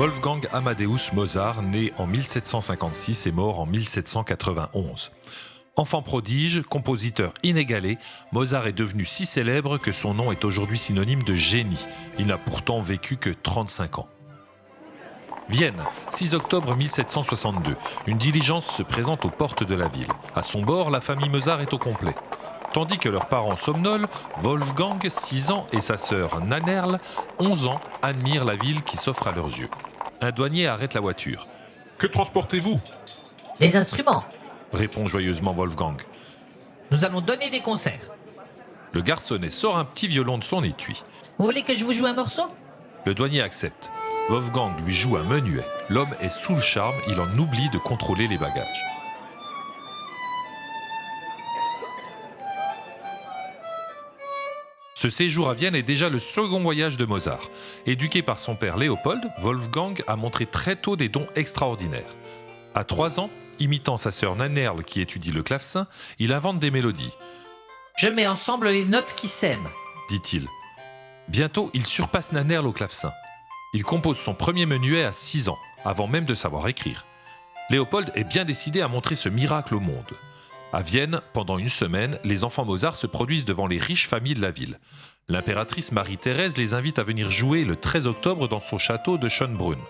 Wolfgang Amadeus Mozart, né en 1756 et mort en 1791. Enfant prodige, compositeur inégalé, Mozart est devenu si célèbre que son nom est aujourd'hui synonyme de génie. Il n'a pourtant vécu que 35 ans. Vienne, 6 octobre 1762. Une diligence se présente aux portes de la ville. À son bord, la famille Mozart est au complet. Tandis que leurs parents somnolent, Wolfgang, 6 ans, et sa sœur Nannerl, 11 ans, admirent la ville qui s'offre à leurs yeux. Un douanier arrête la voiture. « Que transportez-vous » Des instruments. Répond joyeusement Wolfgang. Nous allons donner des concerts. Le garçonnet sort un petit violon de son étui. Vous voulez que je vous joue un morceau? Le douanier accepte. Wolfgang lui joue un menuet. L'homme est sous le charme, il en oublie de contrôler les bagages. Ce séjour à Vienne est déjà le second voyage de Mozart. Éduqué par son père Léopold, Wolfgang a montré très tôt des dons extraordinaires. À 3 ans, imitant sa sœur Nannerl qui étudie le clavecin, il invente des mélodies. « Je mets ensemble les notes qui s'aiment », dit-il. Bientôt, il surpasse Nannerl au clavecin. Il compose son premier menuet à 6 ans, avant même de savoir écrire. Léopold est bien décidé à montrer ce miracle au monde. À Vienne, pendant une semaine, les enfants Mozart se produisent devant les riches familles de la ville. L'impératrice Marie-Thérèse les invite à venir jouer le 13 octobre dans son château de Schönbrunn.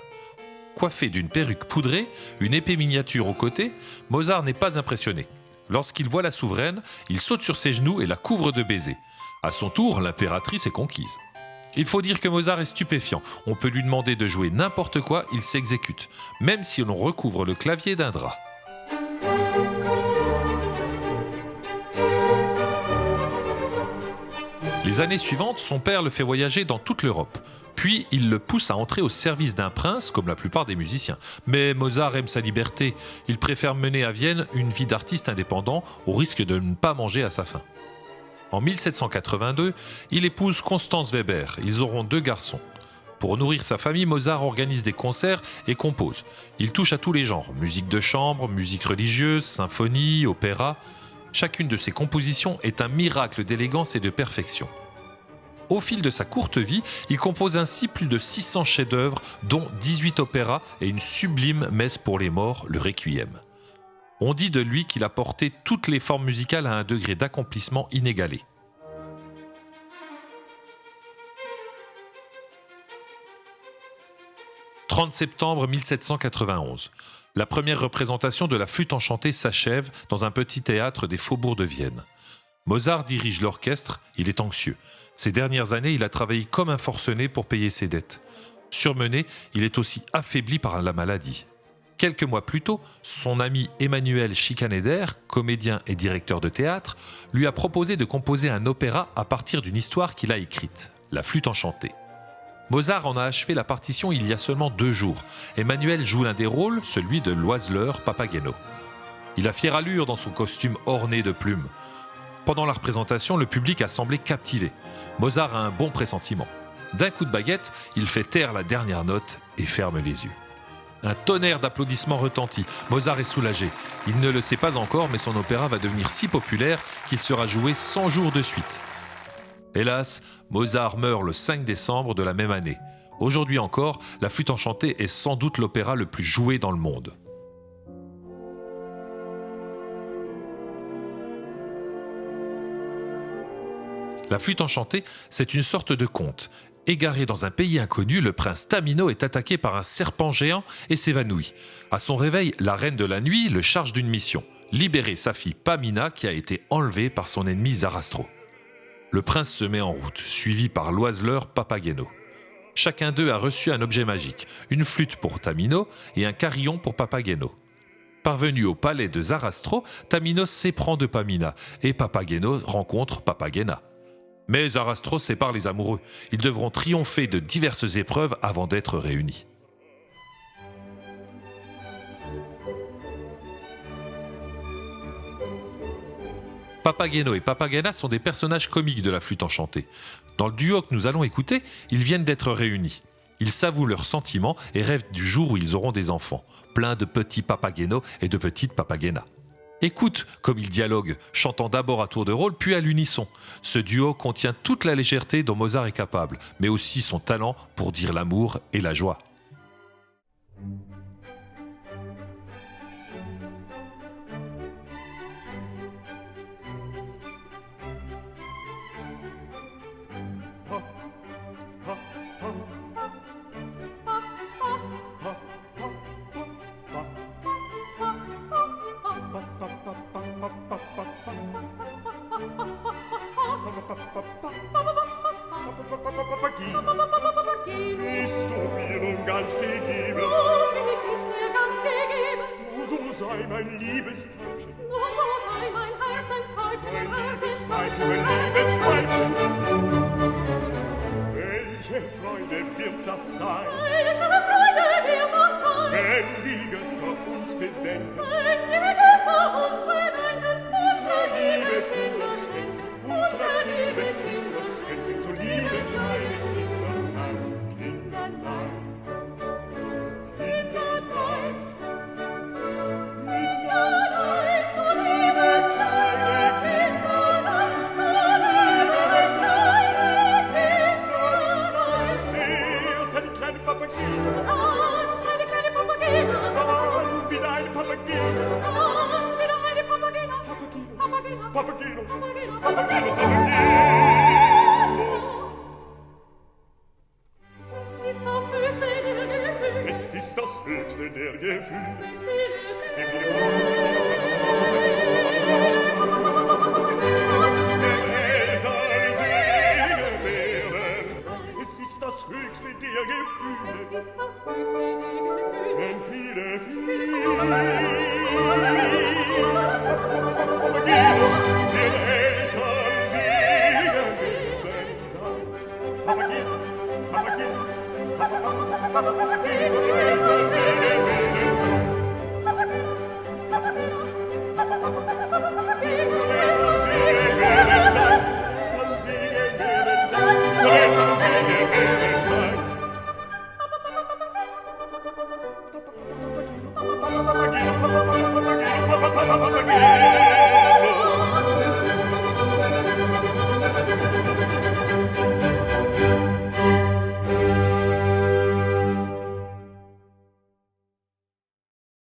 Coiffé d'une perruque poudrée, une épée miniature au côté, Mozart n'est pas impressionné. Lorsqu'il voit la souveraine, il saute sur ses genoux et la couvre de baisers. À son tour, l'impératrice est conquise. Il faut dire que Mozart est stupéfiant. On peut lui demander de jouer n'importe quoi, il s'exécute, même si l'on recouvre le clavier d'un drap. Les années suivantes, son père le fait voyager dans toute l'Europe. Puis, il le pousse à entrer au service d'un prince, comme la plupart des musiciens. Mais Mozart aime sa liberté. Il préfère mener à Vienne une vie d'artiste indépendant, au risque de ne pas manger à sa faim. En 1782, il épouse Constance Weber. Ils auront 2 garçons. Pour nourrir sa famille, Mozart organise des concerts et compose. Il touche à tous les genres, musique de chambre, musique religieuse, symphonie, opéra. Chacune de ses compositions est un miracle d'élégance et de perfection. Au fil de sa courte vie, il compose ainsi plus de 600 chefs-d'œuvre, dont 18 opéras et une sublime messe pour les morts, le Requiem. On dit de lui qu'il a porté toutes les formes musicales à un degré d'accomplissement inégalé. « 30 septembre 1791. La première représentation de la flûte enchantée s'achève dans un petit théâtre des faubourgs de Vienne. Mozart dirige l'orchestre, il est anxieux. Ces dernières années, il a travaillé comme un forcené pour payer ses dettes. Surmené, il est aussi affaibli par la maladie. Quelques mois plus tôt, son ami Emmanuel Schikaneder, comédien et directeur de théâtre, lui a proposé de composer un opéra à partir d'une histoire qu'il a écrite, La flûte enchantée. Mozart en a achevé la partition il y a seulement 2 jours. Emmanuel joue l'un des rôles, celui de l'oiseleur Papageno. Il a fière allure dans son costume orné de plumes. Pendant la représentation, le public a semblé captivé. Mozart a un bon pressentiment. D'un coup de baguette, il fait taire la dernière note et ferme les yeux. Un tonnerre d'applaudissements retentit. Mozart est soulagé. Il ne le sait pas encore, mais son opéra va devenir si populaire qu'il sera joué 100 jours de suite. Hélas, Mozart meurt le 5 décembre de la même année. Aujourd'hui encore, La flûte enchantée est sans doute l'opéra le plus joué dans le monde. La flûte enchantée, c'est une sorte de conte. Égaré dans un pays inconnu, le prince Tamino est attaqué par un serpent géant et s'évanouit. À son réveil, la reine de la nuit le charge d'une mission, libérer sa fille Pamina qui a été enlevée par son ennemi Zarastro. Le prince se met en route, suivi par l'oiseleur Papageno. Chacun d'eux a reçu un objet magique, une flûte pour Tamino et un carillon pour Papageno. Parvenu au palais de Zarastro, Tamino s'éprend de Pamina et Papageno rencontre Papagena. Mais Zarastro sépare les amoureux. Ils devront triompher de diverses épreuves avant d'être réunis. Papageno et Papagena sont des personnages comiques de la flûte enchantée. Dans le duo que nous allons écouter, ils viennent d'être réunis. Ils s'avouent leurs sentiments et rêvent du jour où ils auront des enfants, pleins de petits Papageno et de petites Papagena. Écoute comme ils dialoguent, chantant d'abord à tour de rôle puis à l'unisson. Ce duo contient toute la légèreté dont Mozart est capable, mais aussi son talent pour dire l'amour et la joie. Bist du mir nun ganz gegeben? Bin ich dir ganz gegeben? Nun so sei mein Liebestaubchen, Nun so sei mein Herzenstäubchen, Herzenstäubchen, mein Liebestaubchen. Welche Freude wird das sein, Welche Freude wird das sein, wenn die Götter uns bedenken, wenn die Götter uns bedenken, unsere liebe Kinder schenken, unsere liebe Kinder schenken, so liebe kleine Kinderlein, Kinderlein, Kinderlein, Kinderlein, so liebe kleine Kinderlein, so liebe kleine Kinderlein. erst eine kleine Papageno, Dann eine kleine Papagena, dann wieder eine Papageno, dann wieder eine Papagena, Papageno, Papagena, Papageno, Papagena, Papageno, Papagena. Papageno. Es ist das höchste der Gefühle, Es ist das höchste der Gefühle, wenn